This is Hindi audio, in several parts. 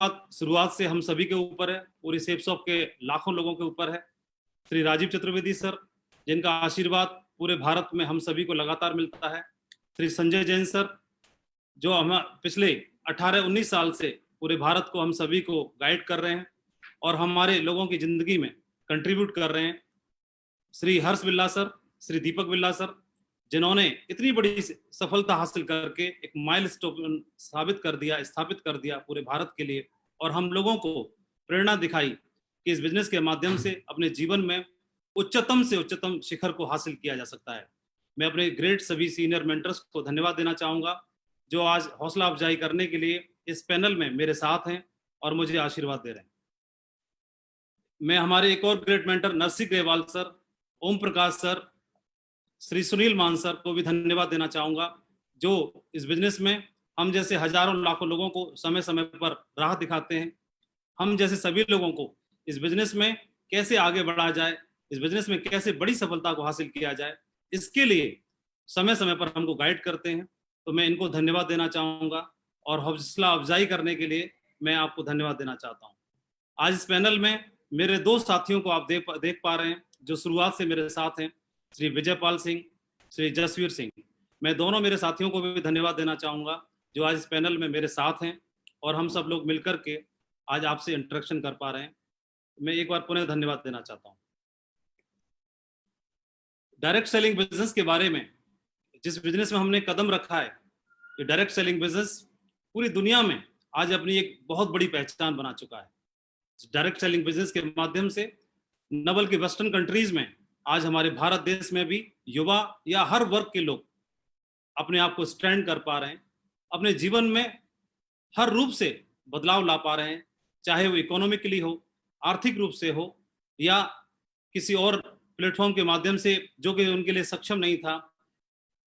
शुरुआत से हम सभी के ऊपर है, पूरी सेफ शॉप के लाखों लोगों के ऊपर है। श्री राजीव चतुर्वेदी सर, जिनका आशीर्वाद पूरे भारत में हम सभी को लगातार मिलता है। श्री संजय जैन सर, जो हम पिछले 18-19 साल से पूरे भारत को हम सभी को गाइड कर रहे हैं और हमारे लोगों की जिंदगी में कंट्रीब्यूट कर रहे हैं। श्री हर्ष बिल्ला सर, श्री दीपक बिल्ला सर, जिन्होंने इतनी बड़ी सफलता हासिल करके एक माइलस्टोन स्थापित कर दिया पूरे भारत के लिए, और हम लोगों को प्रेरणा दिखाई कि इस बिजनेस के माध्यम से अपने जीवन में उच्चतम से उच्चतम शिखर को हासिल किया जा सकता है। मैं अपने ग्रेट सभी सीनियर मेंटर्स को धन्यवाद देना चाहूंगा, जो आज हौसला अफजाई करने के लिए इस पैनल में मेरे साथ हैं और मुझे आशीर्वाद दे रहे हैं। मैं हमारे एक और great mentor Narsingh Grewal sir, Om Prakash sir, Shri Sunil Maan sir को भी धन्यवाद देना चाहूंगा, जो इस बिजनेस में हम जैसे हजारों लाखों लोगों को समय समय पर राह दिखाते हैं। हम जैसे सभी लोगों को इस बिजनेस में कैसे आगे बढ़ा जाए, इस बिजनेस में कैसे बड़ी सफलता को हासिल किया जाए, इसके लिए समय समय पर हमको गाइड करते हैं। तो मैं इनको धन्यवाद देना चाहूंगा और हौसला अफजाई करने के लिए मैं आपको धन्यवाद देना चाहता हूँ। आज इस पैनल में मेरे दो साथियों को आप देख पा रहे हैं, जो शुरुआत से मेरे साथ हैं, श्री विजयपाल सिंह, श्री जसवीर सिंह। मैं दोनों मेरे साथियों को भी धन्यवाद देना चाहूंगा, जो आज इस पैनल में मेरे साथ हैं और हम सब लोग मिलकर के आज आपसे इंटरेक्शन कर पा रहे हैं। मैं एक बार पुनः धन्यवाद देना चाहता हूँ। डायरेक्ट सेलिंग बिजनेस के बारे में, जिस बिजनेस में हमने कदम रखा है, ये डायरेक्ट सेलिंग बिजनेस पूरी दुनिया में आज अपनी एक बहुत बड़ी पहचान बना चुका है। डायरेक्ट सेलिंग बिजनेस के माध्यम से न बल्कि वेस्टर्न कंट्रीज में, आज हमारे भारत देश में भी युवा या हर वर्ग के लोग अपने आप को स्ट्रेंड कर पा रहे हैं, अपने जीवन में हर रूप से बदलाव ला पा रहे हैं, चाहे वो इकोनॉमिकली हो, आर्थिक रूप से हो, या किसी और प्लेटफॉर्म के माध्यम से जो कि उनके लिए सक्षम नहीं था।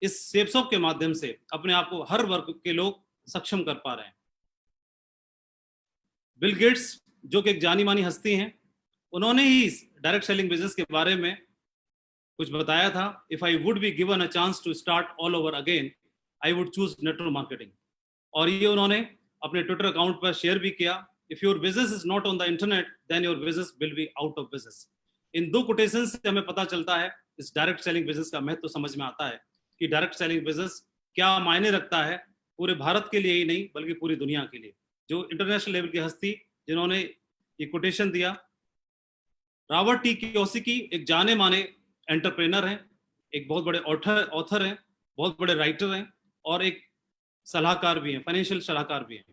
इस सेफशॉप के माध्यम से अपने आप को हर वर्ग के लोग सक्षम कर पा रहे हैं। बिल गेट्स, जो कि एक जानी मानी हस्ती हैं, उन्होंने ही इस डायरेक्ट सेलिंग बिजनेस के बारे में कुछ बताया था। If I would be given a chance to start all over again, I would choose network marketing. और ये उन्होंने अपने ट्विटर अकाउंट पर शेयर भी किया। If your business is not on the internet, then your business will be out of business. इन दो कोटेशन से हमें पता चलता है, इस डायरेक्ट सेलिंग बिजनेस का महत्व समझ में आता है कि डायरेक्ट सेलिंग बिजनेस क्या मायने रखता है पूरे भारत के लिए ही नहीं, बल्कि पूरी दुनिया के लिए। जो इंटरनेशनल लेवल की हस्ती जिन्होंने ये कोटेशन दिया, रॉबर्ट टी कियोसाकी एक जाने माने एंटरप्रेनर हैं, एक बहुत बड़े ऑथर हैं, बहुत बड़े राइटर हैं और एक सलाहकार भी हैं, फाइनेंशियल सलाहकार भी हैं।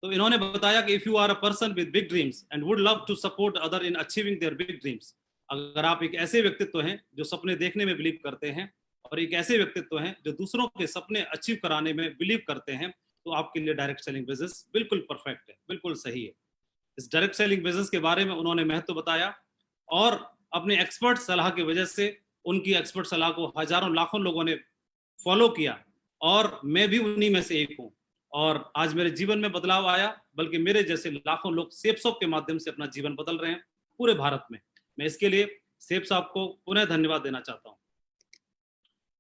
तो इन्होंने बताया कि if you are a person with big dreams and would love to support other in achieving their big dreams, अगर आप एक ऐसे व्यक्तित्व हैं जो सपने देखने में बिलीव करते हैं और एक ऐसे व्यक्तित्व हैं जो दूसरों के सपने अचीव कराने में बिलीव करते हैं, तो आपके लिए डायरेक्ट सेलिंग बिजनेस बिल्कुल परफेक्ट है, बिल्कुल सही है। इस डायरेक्ट सेलिंग बिजनेस के बारे में उन्होंने महत्व बताया और अपने एक्सपर्ट सलाह की वजह से उनकी एक्सपर्ट सलाह को हजारों लाखों लोगों ने फॉलो किया और मैं भी उन्हीं में से एक हूँ। और आज मेरे जीवन में बदलाव आया, बल्कि मेरे जैसे लाखों लोग सेफशॉप के माध्यम से अपना जीवन बदल रहे हैं पूरे भारत में। मैं इसके लिए सेफशॉप को पुनः धन्यवाद देना चाहता हूँ।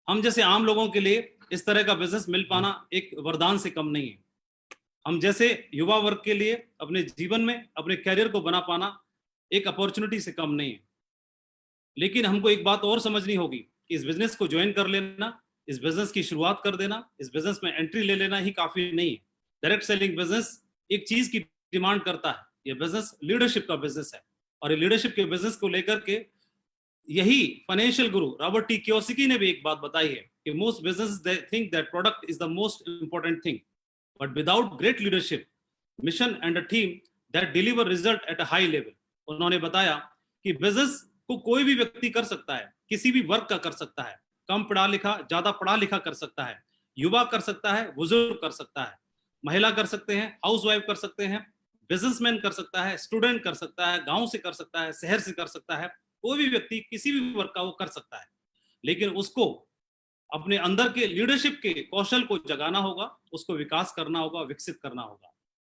हम जैसे आम लोगों के लिए इस तरह का बिजनेस मिल पाना एक वरदान से कम नहीं है। हम जैसे युवा वर्ग के लिए अपने जीवन में अपने कैरियर को बना पाना एक अपॉर्चुनिटी से कम नहीं है। लेकिन हमको एक बात और समझनी होगी कि इस बिजनेस को ज्वाइन कर लेना, इस बिजनेस की शुरुआत कर देना, इस बिजनेस में एंट्री ले लेना ही काफी नहीं है। डायरेक्ट सेलिंग बिजनेस एक चीज की डिमांड करता है, ये बिजनेस लीडरशिप का बिजनेस है। और ये लीडरशिप के बिजनेस को लेकर के यही फाइनेंशियल गुरु रॉबर्ट टी कियोसाकी ने भी एक बात बताई है कि most business think that product is the most important thing, but without great leadership mission and a team that deliver result at a high level. उन्होंने बताया कि बिजनेस को कोई भी व्यक्ति कर सकता है, किसी भी वर्ग का कर सकता है, कम पढ़ा लिखा, ज्यादा पढ़ा लिखा कर सकता है, युवा कर सकता है, बुजुर्ग कर सकता है, महिला कर सकते हैं, हाउसवाइफ कर सकते हैं, बिजनेसमैन कर सकता है, स्टूडेंट कर सकता है, गांव से कर सकता है, शहर से कर सकता है, कोई भी व्यक्ति किसी भी वर्ग का वो कर सकता है। लेकिन उसको अपने अंदर के लीडरशिप के कौशल को जगाना होगा, उसको विकास करना होगा, विकसित करना होगा।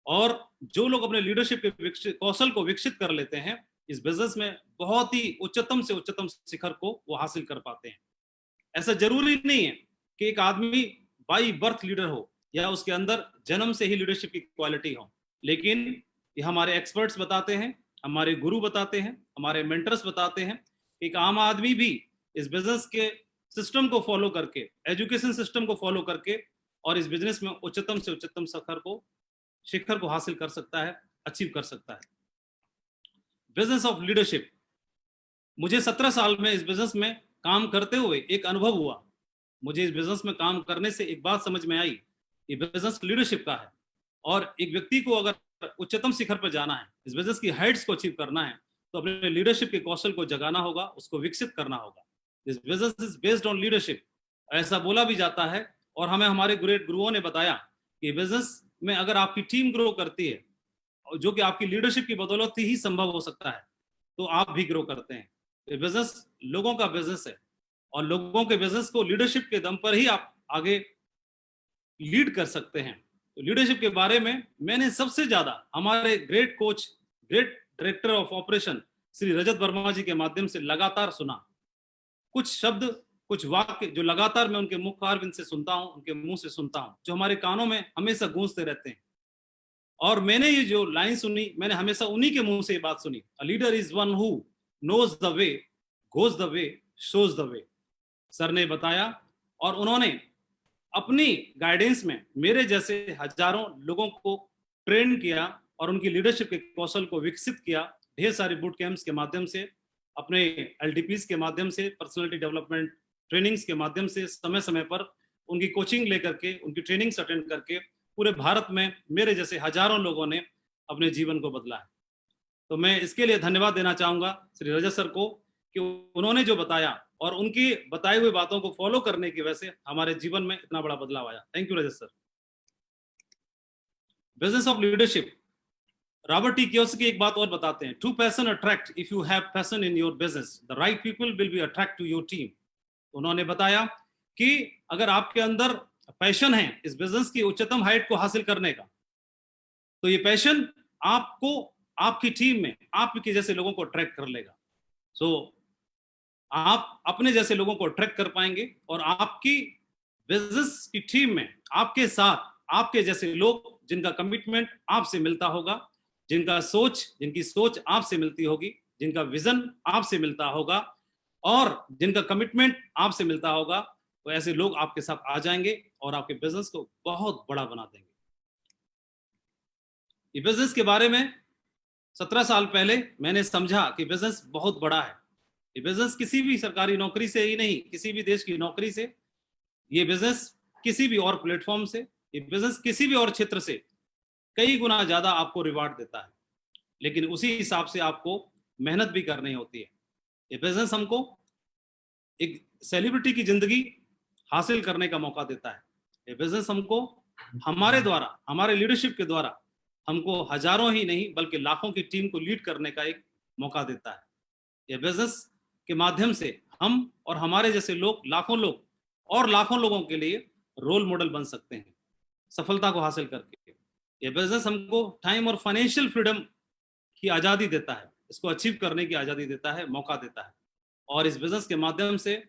और जो लोग अपने लीडरशिप के कौशल को विकसित कर लेते हैं, इस बिजनेस में बहुत ही उच्चतम से उच्चतम शिखर को वो हासिल कर पाते हैं। ऐसा जरूरी नहीं है कि एक आदमी बाई बर्थ लीडर हो या उसके अंदर जन्म से ही लीडरशिप की क्वालिटी हो। लेकिन ये हमारे एक्सपर्ट्स बताते हैं, हमारे गुरु बताते हैं, हमारे मेंटर्स बताते हैं, एक आम आदमी भी इस बिजनेस के सिस्टम को फॉलो करके, एजुकेशन सिस्टम को फॉलो करके और इस बिजनेस में उच्चतम से उच्चतम शिखर को हासिल कर सकता है, अचीव कर सकता है। बिजनेस ऑफ लीडरशिप, मुझे 17 साल में इस बिजनेस में काम करते हुए एक अनुभव हुआ। मुझे इस बिजनेस में काम करने से एक बात समझ में आई, ये बिजनेस लीडरशिप का है और एक व्यक्ति को अगर उच्चतम शिखर पर जाना है, इस बिजनेस की हाइट्स को अचीव करना है, तो अपने लीडरशिप के कौशल को जगाना होगा, उसको विकसित करना होगा। This business is based on leadership, ऐसा बोला भी जाता है और हमें हमारे ग्रेट गुरुओं ने बताया कि बिजनेस में अगर आपकी टीम ग्रो करती है, जो कि आपकी लीडरशिप की बदौलत ही संभव हो सकता है, तो आप भी ग्रो करते हैं। ये बिजनेस लोगों का बिजनेस है और लोगों के बिजनेस को लीडरशिप के दम पर ही आप आगे लीड कर सकते हैं। तो लीडरशिप के बारे में मैंने सबसे ज्यादा हमारे great coach, great director of operation Shri Rajat Verma ji के माध्यम से लगातार सुना। कुछ शब्द, कुछ वाक्य जो लगातार मैं उनके मुखारविंद से सुनता हूं, उनके मुंह से सुनता हूं, जो हमारे कानों में हमेशा गूंजते रहते हैं। और मैंने ये जो लाइन सुनी, मैंने हमेशा उन्हीं के मुंह से ये बात सुनी, a leader is one who knows the way, goes the way, shows the way. Sir ने बताया और उन्होंने अपनी गाइडेंस में मेरे जैसे हजारों लोगों को ट्रेन किया और उनकी लीडरशिप के कौशल को विकसित किया, ढेर सारे बूट कैंप्स के माध्यम से, अपने एलटीपीज के माध्यम से, पर्सनालिटी डेवलपमेंट ट्रेनिंग्स के माध्यम से, समय समय पर उनकी कोचिंग लेकर के, उनकी ट्रेनिंग्स अटेंड करके पूरे भारत में मेरे जैसे हजारों लोगों ने अपने जीवन को बदला है। तो मैं इसके लिए धन्यवाद देना चाहूंगा श्री रजत सर को कि उन्होंने जो बताया और उनकी बताई हुई बातों को फॉलो करने की वजह से हमारे जीवन में इतना बड़ा बदलाव आया। Thank you Rajat sir. Business of leadership, Robert T Kiyosaki एक बात और बताते हैं, true passion attract, if you have passion in your business the right people will be attract to your team. उन्होंने बताया कि अगर आपके अंदर पैशन है इस बिजनेस की उच्चतम हाइट को हासिल करने का, तो ये पैशन आपको आपकी टीम में आपके जैसे लोगों को अट्रैक्ट कर लेगा। सो आप अपने जैसे लोगों को अट्रैक्ट कर पाएंगे और आपकी बिजनेस की टीम में आपके साथ आपके जैसे लोग जिनका कमिटमेंट आपसे मिलता होगा, जिनकी सोच आपसे मिलती होगी, जिनका विजन आपसे मिलता होगा और जिनका कमिटमेंट आपसे मिलता होगा, तो ऐसे लोग आपके साथ आ जाएंगे और आपके बिजनेस को बहुत बड़ा बना देंगे। ये बिजनेस के बारे में 17 साल पहले मैंने समझा कि बिजनेस बहुत बड़ा है। ये बिजनेस किसी भी सरकारी नौकरी से ही नहीं, किसी भी देश की नौकरी से, ये बिजनेस किसी भी और प्लेटफॉर्म से, ये बिजनेस किसी भी और क्षेत्र से कई गुना ज्यादा आपको रिवार्ड देता है, लेकिन उसी हिसाब से आपको मेहनत भी करनी होती है। ये बिजनेस हमको एक सेलिब्रिटी की जिंदगी हासिल करने का मौका देता है। ये बिजनेस हमको हमारे द्वारा, हमारे लीडरशिप के द्वारा हमको हजारों ही नहीं बल्कि लाखों की टीम को लीड करने का एक मौका देता है। ये बिजनेस के माध्यम से हम और हमारे जैसे लोग, लाखों लोग और लाखों लोगों के लिए रोल मॉडल बन सकते हैं सफलता को हासिल करके। ये बिजनेस हमको टाइम और फाइनेंशियल फ्रीडम की आज़ादी देता है, इसको अचीव करने की आज़ादी देता है, मौका देता है। और इस बिजनेस के माध्यम से,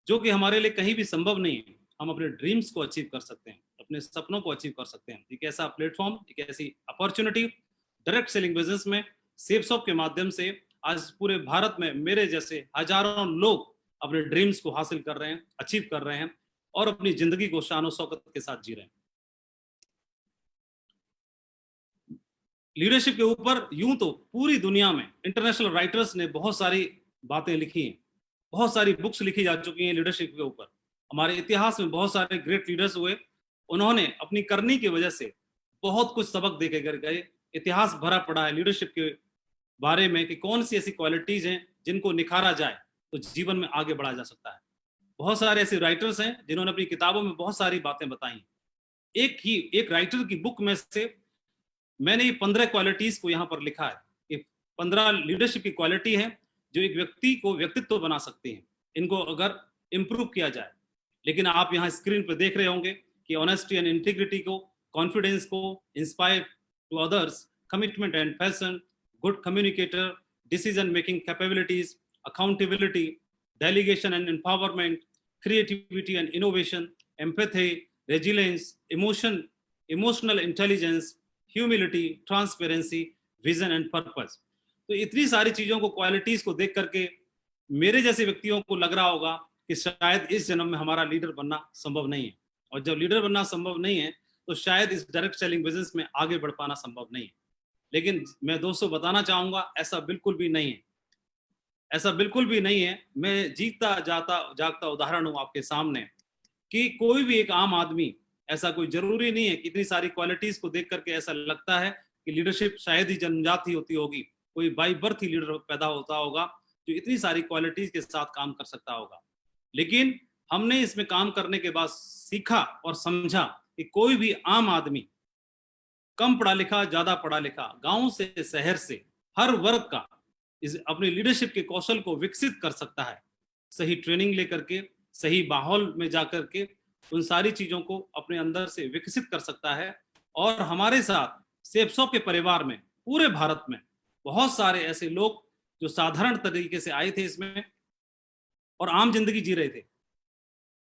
जो कि हमारे लिए कहीं भी संभव नहीं है, हम अपने ड्रीम्स को अचीव कर सकते हैं, अपने सपनों को अचीव कर सकते हैं। एक ऐसा प्लेटफॉर्म, एक ऐसी अपॉर्चुनिटी डायरेक्ट सेलिंग बिजनेस में सेफसॉफ्ट के माध्यम से आज पूरे भारत में मेरे जैसे हजारों लोग अपने ड्रीम्स को हासिल कर रहे हैं, अचीव कर रहे हैं और अपनी जिंदगी को शान और शौकत के साथ जी रहे हैं। लीडरशिप के ऊपर यूं तो पूरी दुनिया में इंटरनेशनल राइटर्स ने बहुत सारी बातें लिखी हैं, बहुत सारी बुक्स लिखी जा चुकी हैं लीडरशिप के ऊपर। हमारे इतिहास में बहुत सारे ग्रेट लीडर्स हुए, उन्होंने अपनी करनी की वजह से बहुत कुछ सबक दे के गए। इतिहास भरा पड़ा है लीडरशिप के बारे में कि कौन सी ऐसी क्वालिटीज हैं जिनको निखारा जाए तो जीवन में आगे बढ़ा जा सकता है। बहुत सारे ऐसे राइटर्स हैं जिन्होंने अपनी किताबों में बहुत सारी बातें बताई। एक राइटर की बुक में से मैंने ये 15 क्वालिटीज को यहाँ पर लिखा है। ये 15 लीडरशिप की क्वालिटी है जो एक व्यक्ति को व्यक्तित्व बना सकते हैं, इनको अगर इंप्रूव किया जाए। लेकिन आप यहाँ स्क्रीन पर देख रहे होंगे कि ऑनेस्टी एंड इंटीग्रिटी को, कॉन्फिडेंस को, inspire to others, commitment and passion, good communicator, decision making capabilities, accountability, delegation and empowerment, creativity and innovation, empathy, resilience, emotional intelligence, humility, transparency, vision and purpose. तो इतनी सारी चीजों को, क्वालिटीज को देख करके मेरे जैसे व्यक्तियों को लग रहा होगा कि शायद इस जन्म में हमारा लीडर बनना संभव नहीं है, और जब लीडर बनना संभव नहीं है तो शायद इस डायरेक्ट सेलिंग बिजनेस में आगे बढ़ पाना संभव नहीं है। लेकिन मैं दोस्तों बताना चाहूंगा, ऐसा बिल्कुल भी नहीं है, ऐसा बिल्कुल भी नहीं है। मैं जीता जाता जागता उदाहरण हूं आपके सामने कि कोई भी एक आम आदमी, ऐसा कोई जरूरी नहीं है कि इतनी सारी क्वालिटीज को देख करके ऐसा लगता है कि लीडरशिप शायद ही जन्मजात ही होती होगी, कोई बाई बर्थ ही लीडर पैदा होता होगा जो इतनी सारी क्वालिटीज के साथ काम कर सकता होगा। लेकिन हमने इसमें काम करने के बाद सीखा और समझा कि कोई भी आम आदमी, कम पढ़ा लिखा, ज्यादा पढ़ा लिखा, गांव से शहर से, हर वर्ग का इस अपने लीडरशिप के कौशल को विकसित कर सकता है, सही ट्रेनिंग लेकर के, सही माहौल में जाकर के उन सारी चीजों को अपने अंदर से विकसित कर सकता है। और हमारे साथ सेप्सो के परिवार में पूरे भारत में बहुत सारे ऐसे लोग जो साधारण तरीके से आए थे इसमें और आम जिंदगी जी रहे थे,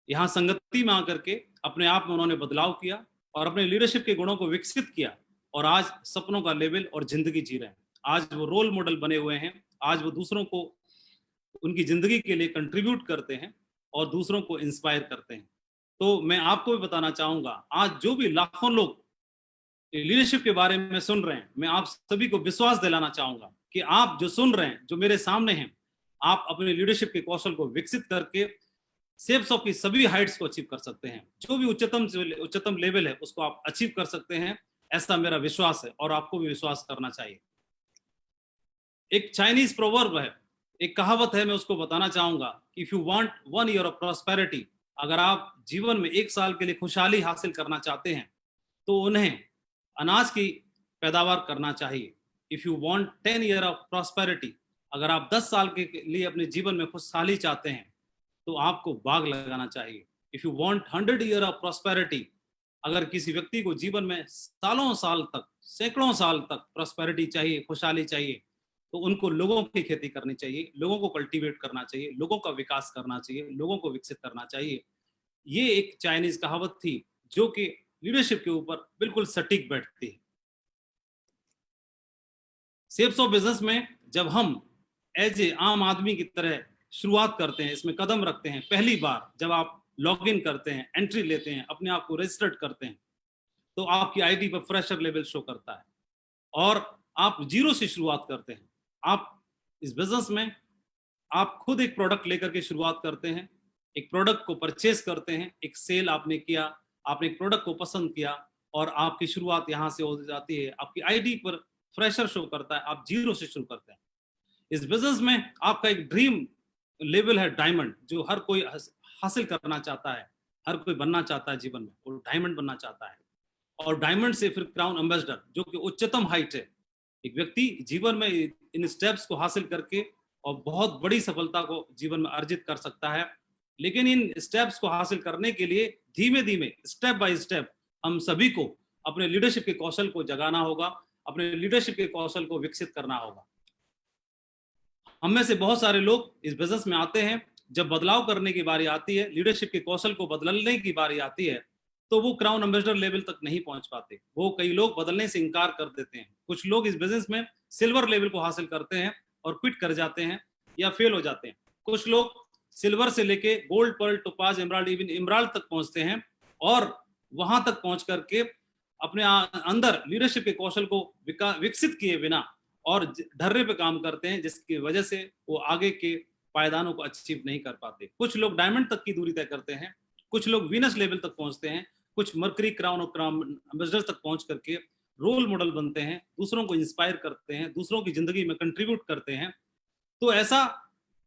यहाँ संगति में आकर के अपने आप में उन्होंने बदलाव किया और अपने लीडरशिप के गुणों को विकसित किया, और आज सपनों का लेवल और जिंदगी जी रहे हैं। आज वो रोल मॉडल बने हुए हैं, आज वो दूसरों को उनकी जिंदगी के लिए कंट्रीब्यूट करते हैं और दूसरों को इंस्पायर करते हैं। तो मैं आपको भी बताना चाहूंगा, आज जो भी लाखों लोग लीडरशिप के बारे में सुन रहे हैं, मैं आप सभी को विश्वास दिलाना चाहूंगा कि आप जो सुन रहे हैं, जो मेरे सामने हैं, आप अपने लीडरशिप के कौशल को विकसित करके सेप्सो की सभी हाइट्स को अचीव कर सकते हैं। जो भी उच्चतम लेवल है उसको आप अचीव कर सकते हैं, ऐसा मेरा विश्वास है और आपको भी विश्वास करना चाहिए। एक चाइनीज प्रोवर्ब है, एक कहावत है, मैं उसको बताना चाहूंगा कि if you want 1 year of prosperity, अगर आप जीवन में 1 साल के लिए खुशहाली हासिल करना चाहते हैं तो उन्हें अनाज की पैदावार करना चाहिए। If you want 10 year of prosperity, अगर आप 10 साल के लिए अपने जीवन में खुशहाली चाहते हैं तो आपको बाग लगाना चाहिए। If you want 100 year of prosperity, अगर किसी व्यक्ति को जीवन में सालों साल तक, सैकड़ों साल तक प्रॉस्पेरिटी चाहिए, खुशहाली चाहिए, तो उनको लोगों की खेती करनी चाहिए, लोगों को कल्टीवेट करना चाहिए, लोगों का विकास करना चाहिए, लोगों को विकसित करना चाहिए। ये एक चाइनीज कहावत थी जो कि लीडरशिप के ऊपर बिल्कुल सटीक बैठती है। सेप्सो बिजनेस में जब हम एज ए आम आदमी की तरह शुरुआत करते हैं, इसमें कदम रखते हैं, पहली बार जब आप लॉग इन करते हैं, एंट्री लेते हैं, अपने आप को रजिस्टर्ड करते हैं, तो आपकी आईडी पर फ्रेशर लेवल शो करता है और आप जीरो से शुरुआत करते हैं। आप इस बिजनेस में आप खुद एक प्रोडक्ट लेकर के शुरुआत करते हैं, एक प्रोडक्ट को परचेस करते हैं, एक सेल आपने किया, आपने एक प्रोडक्ट को पसंद किया और आपकी शुरुआत यहाँ से हो जाती है। आपकी आईडी पर फ्रेशर शो करता है, आप जीरो से शुरू करते हैं। इस बिजनेस में आपका एक ड्रीम लेवल है डायमंड, जो हर कोई हासिल करना चाहता है, हर कोई बनना चाहता है जीवन में, वो डायमंड बनना चाहता है। और डायमंड से फिर क्राउन एम्बेसडर, जो कि उच्चतम हाइट है। एक व्यक्ति जीवन में इन स्टेप्स को हासिल करके और बहुत बड़ी सफलता को जीवन में अर्जित कर सकता है। लेकिन इन स्टेप्स को हासिल करने के लिए धीमे धीमे, स्टेप बाय स्टेप, हम सभी को अपने लीडरशिप के कौशल को जगाना होगा, अपने लीडरशिप के कौशल को विकसित करना होगा। हम में से बहुत सारे लोग इस बिजनेस में आते हैं, जब बदलाव करने की बारी आती है, लीडरशिप के कौशल को बदलने की बारी आती है, तो वो क्राउन एम्बेसडर लेवल तक नहीं पहुंच पाते। वो कई लोग बदलने से इनकार कर देते हैं। कुछ लोग इस बिजनेस में सिल्वर लेवल को हासिल करते हैं और क्विट कर जाते हैं या फेल हो जाते हैं। कुछ लोग सिल्वर से लेके gold, pearl, topaz, emerald, even emerald तक पहुंचते हैं और वहां तक पहुंच करके अपने अंदर लीडरशिप के कौशल को विकसित किए बिना और ढर्रे पे काम करते हैं, जिसकी वजह से वो आगे के पायदानों को अचीव नहीं कर पाते। कुछ लोग डायमंड तक की दूरी तय करते हैं, कुछ लोग वीनस लेवल तक पहुंचते हैं, कुछ मर्करी, क्राउन और क्राउन एम्बेसडर तक पहुंच करके रोल मॉडल बनते हैं, दूसरों को इंस्पायर करते हैं, दूसरों की जिंदगी में कंट्रीब्यूट करते हैं। तो ऐसा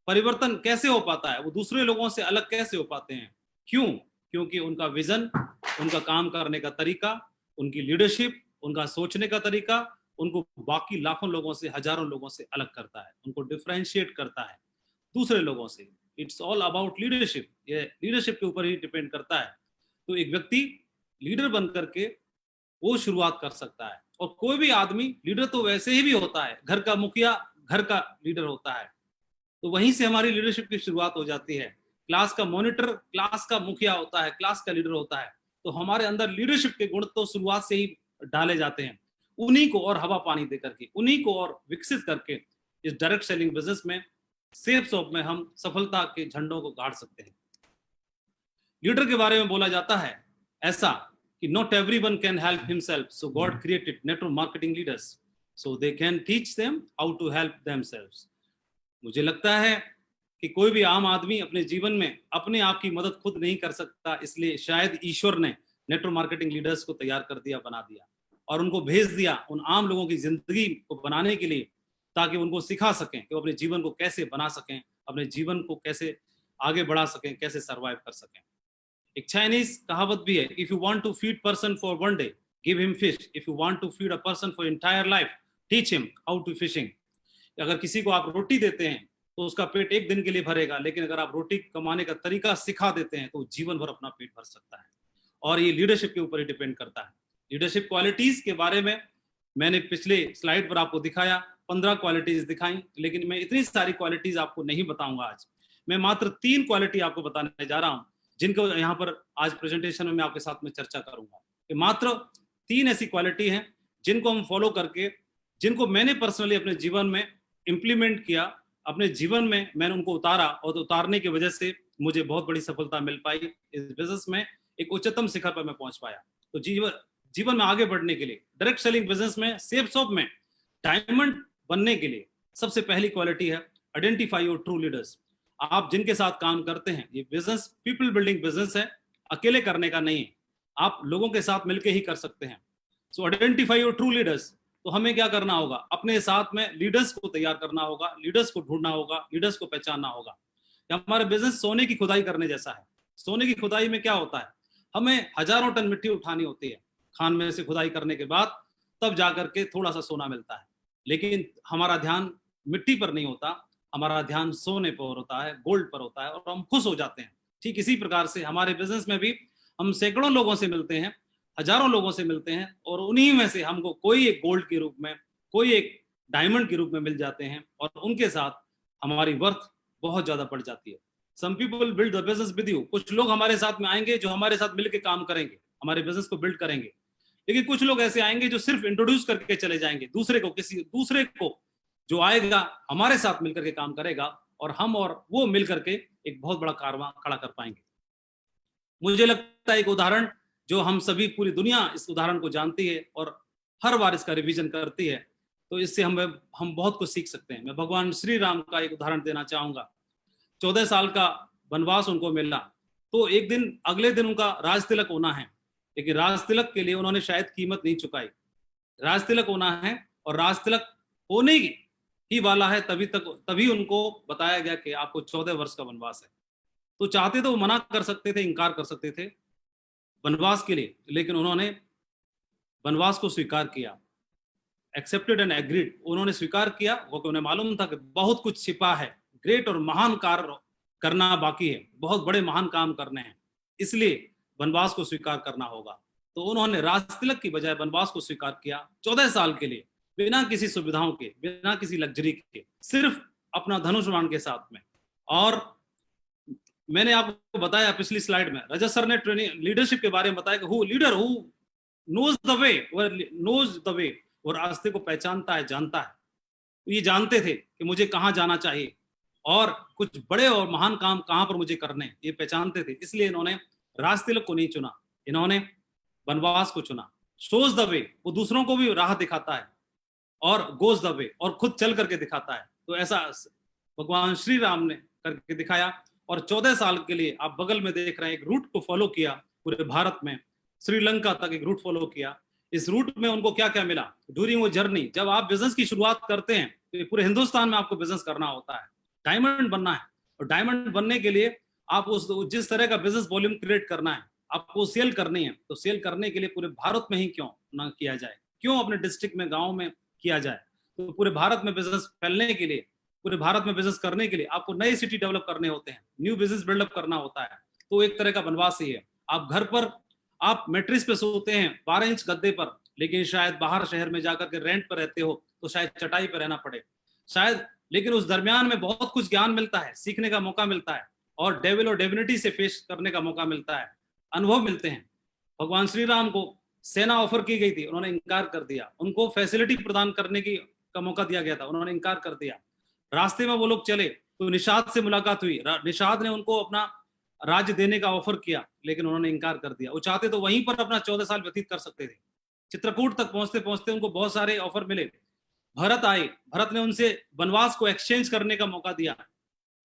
परिवर्तन कैसे हो पाता है? वो दूसरे लोगों से अलग कैसे हो पाते हैं? क्यों? क्योंकि उनका विजन, उनका काम करने का तरीका, उनकी लीडरशिप, उनका सोचने का तरीका उनको बाकी लाखों लोगों से, हजारों लोगों से अलग करता है, उनको डिफरेंशिएट करता है दूसरे लोगों से। It's all about leadership. ये लीडरशिप के ऊपर ही डिपेंड करता है। तो एक व्यक्ति लीडर बन करके वो शुरुआत कर सकता है। और कोई भी आदमी लीडर तो वैसे ही भी होता है, घर का मुखिया घर का लीडर होता है, तो वहीं से हमारी लीडरशिप की शुरुआत हो जाती है। क्लास का मॉनिटर क्लास का मुखिया होता है, क्लास का लीडर होता है, तो हमारे अंदर लीडरशिप के गुण तो शुरुआत से ही डाले जाते हैं। उन्हीं को और हवा पानी दे करके, उन्हीं को और विकसित करके इस डायरेक्ट सेलिंग बिजनेस में, सेफ शॉप में हम सफलता के झंडों को गाड़ सकते हैं। लीडर के बारे में बोला जाता है ऐसा कि not everyone can help himself, so God created network marketing leaders so they can teach them how to help themselves. मुझे लगता है कि कोई भी आम आदमी अपने जीवन में अपने आप की मदद खुद नहीं कर सकता, इसलिए शायद ईश्वर ने नेटवर्क मार्केटिंग लीडर्स को तैयार कर दिया, बना दिया और उनको भेज दिया उन आम लोगों की जिंदगी को बनाने के लिए, ताकि उनको सिखा सकें कि वो अपने जीवन को कैसे बना सकें, अपने जीवन को कैसे आगे बढ़ा सकें, कैसे सर्वाइव कर सकें। एक चाइनीज कहावत भी है, if you want to feed person for one day give him fish, if you want to feed a person for entire life teach him how to fishing. अगर किसी को आप रोटी देते हैं तो उसका पेट एक दिन के लिए भरेगा, लेकिन अगर आप रोटी कमाने का तरीका सिखा देते हैं तो जीवन भर अपना पेट भर सकता है। और ये लीडरशिप के ऊपर ही डिपेंड करता है। लीडरशिप क्वालिटीज के बारे में मैंने पिछले स्लाइड पर आपको दिखाया, 15 क्वालिटीज दिखाई, लेकिन मैं इतनी सारी क्वालिटीज आपको नहीं बताऊंगा आज। मैं मात्र 3 क्वालिटी आपको बताने जा रहा हूं, जिनको यहाँ पर आज प्रेजेंटेशन में मैं आपके साथ में चर्चा करूंगा। कि मात्र 3 ऐसी क्वालिटी हैं जिनको हम फॉलो करके, जिनको मैंने पर्सनली अपने जीवन में इंप्लीमेंट किया, अपने जीवन में मैंने उनको उतारा और उतारने की वजह से मुझे बहुत बड़ी सफलता मिल पाई। इस बिजनेस में एक उच्चतम शिखर पर मैं पहुंच पाया। तो जीवन में आगे बढ़ने के लिए, डायरेक्ट सेलिंग बिजनेस में, सेफ शॉप में डायमंड बनने के लिए सबसे पहली क्वालिटी है आइडेंटिफाई योर ट्रू लीडर्स। आप जिनके साथ काम करते हैं, ये बिजनेस पीपल बिल्डिंग बिजनेस है, अकेले करने का नहीं है, आप लोगों के साथ मिलकर ही कर सकते हैं। सो आइडेंटिफाई योर ट्रू लीडर्स। तो हमें क्या करना होगा, अपने साथ में लीडर्स को तैयार करना होगा, लीडर्स को ढूंढना होगा, लीडर्स को पहचानना होगा। हमारा बिजनेस सोने की खुदाई करने जैसा है। सोने की खुदाई में क्या होता है, हमें हजारों टन मिट्टी उठानी होती है, खान में से खुदाई करने के बाद तब जाकर के थोड़ा सा सोना मिलता है। लेकिन हमारा ध्यान मिट्टी पर नहीं होता, हमारा ध्यान सोने पर होता है, गोल्ड पर होता है, और हम खुश हो जाते हैं। ठीक इसी प्रकार से हमारे बिजनेस में भी हम सैकड़ों लोगों से मिलते हैं, हजारों लोगों से मिलते हैं, और उन्हीं में से हमको कोई एक गोल्ड के रूप में, कोई एक डायमंड के रूप में मिल जाते हैं, और उनके साथ हमारी वर्थ बहुत ज्यादा बढ़ जाती है। Some people build the business with you. कुछ लोग हमारे साथ में आएंगे जो हमारे साथ मिलकर काम करेंगे, हमारे बिजनेस को बिल्ड करेंगे। लेकिन कुछ लोग ऐसे आएंगे जो सिर्फ इंट्रोड्यूस करके चले जाएंगे दूसरे को, किसी दूसरे को जो आएगा हमारे साथ मिलकर के काम करेगा, और हम और वो मिलकर के एक बहुत बड़ा कारवां खड़ा कर पाएंगे। मुझे लगता है एक उदाहरण जो हम सभी, पूरी दुनिया इस उदाहरण को जानती है और हर बार इसका रिवीजन करती है, तो इससे हम बहुत कुछ सीख सकते हैं। मैं भगवान श्री राम का एक उदाहरण देना चाहूंगा। 14 साल का वनवास उनको मिला, तो एक दिन, अगले दिन उनका राज तिलक होना है, लेकिन राज तिलक के लिए उन्होंने शायद कीमत नहीं चुकाई। राज तिलक होना है और राज तिलक होने ही वाला है, तभी उनको बताया गया कि आपको 14 वर्ष का वनवास है। तो चाहते तो वो मना कर सकते थे, इंकार कर सकते थे वनवास के लिए, लेकिन उन्होंने वनवास को स्वीकार किया। एक्सेप्टेड एंड एग्रीड, उन्होंने स्वीकार किया, क्योंकि उन्हें मालूम था कि बहुत कुछ छिपा है, ग्रेट और महान कार्य करना बाकी है, बहुत बड़े महान काम करने हैं, इसलिए वनवास को स्वीकार करना होगा। तो उन्होंने राज तिलक की बजाय वनवास को स्वीकार किया 14 साल के लिए, बिना किसी सुविधाओं के, बिना किसी लग्जरी के, सिर्फ अपना धनुष बाण के साथ में। और मैंने आपको बताया पिछली स्लाइड में, रजत सर ने ट्रेनिंग लीडरशिप के बारे में बताया कि who leader who knows the way, और रास्ते को पहचानता है, जानता है। तो ये जानते थे कि मुझे कहाँ जाना चाहिए और कुछ बड़े और महान काम कहाँ पर मुझे करने, ये पहचानते थे। इसलिए इन्होंने राज तिलक को नहीं चुना, इन्होंने वनवास को चुना। शोज द वे, वो दूसरों को भी राह दिखाता है, और गोज द वे, और खुद चल करके दिखाता है। तो ऐसा भगवान श्री राम ने करके दिखाया, और 14 साल के लिए आप बगल में देख रहे हैं एक रूट को फॉलो किया, पूरे भारत में श्रीलंका तक एक रूट फॉलो किया। इस रूट में उनको क्या क्या मिला ड्यूरिंग वो जर्नी। जब आप बिजनेस की शुरुआत करते हैं तो पूरे हिंदुस्तान में आपको बिजनेस करना होता है, डायमंड बनना है, और डायमंड बनने के लिए आप उस जिस तरह का बिजनेस वॉल्यूम क्रिएट करना है, आपको सेल करनी है, तो सेल करने के लिए पूरे भारत में ही क्यों ना किया जाए, क्यों अपने डिस्ट्रिक्ट में, गांव में किया जाए। तो पूरे भारत में बिजनेस फैलने के लिए, पूरे भारत में बिजनेस करने के लिए आपको नए सिटी डेवलप करने होते हैं, न्यू बिजनेस बिल्डअप करना होता है। तो एक तरह का वनवास ही है। आप घर पर, आप मैट्रिस पे सोते हैं 12 इंच गद्दे पर, लेकिन शायद बाहर शहर में जाकर के रेंट पर रहते हो तो शायद चटाई पर रहना पड़े शायद, लेकिन उस दरमियान में बहुत कुछ ज्ञान मिलता है, सीखने का मौका मिलता है, और डेविल और डेविनिटी से फेस करने का मौका मिलता है, अनुभव मिलते हैं। भगवान श्री राम को सेना ऑफर की गई थी, उन्होंने इनकार कर दिया। उनको फैसिलिटी प्रदान करने का मौका दिया गया था, उन्होंने इनकार कर दिया। रास्ते में वो लोग चले तो निषाद से मुलाकात हुई, निषाद ने उनको अपना राज्य देने का ऑफर किया, लेकिन उन्होंने इनकार कर दिया। वो चाहते तो वहीं पर अपना 14 साल व्यतीत कर सकते थे। चित्रकूट तक पहुंचते पहुंचते उनको बहुत सारे ऑफर मिले। भरत आए, भरत ने उनसे वनवास को एक्सचेंज करने का मौका दिया,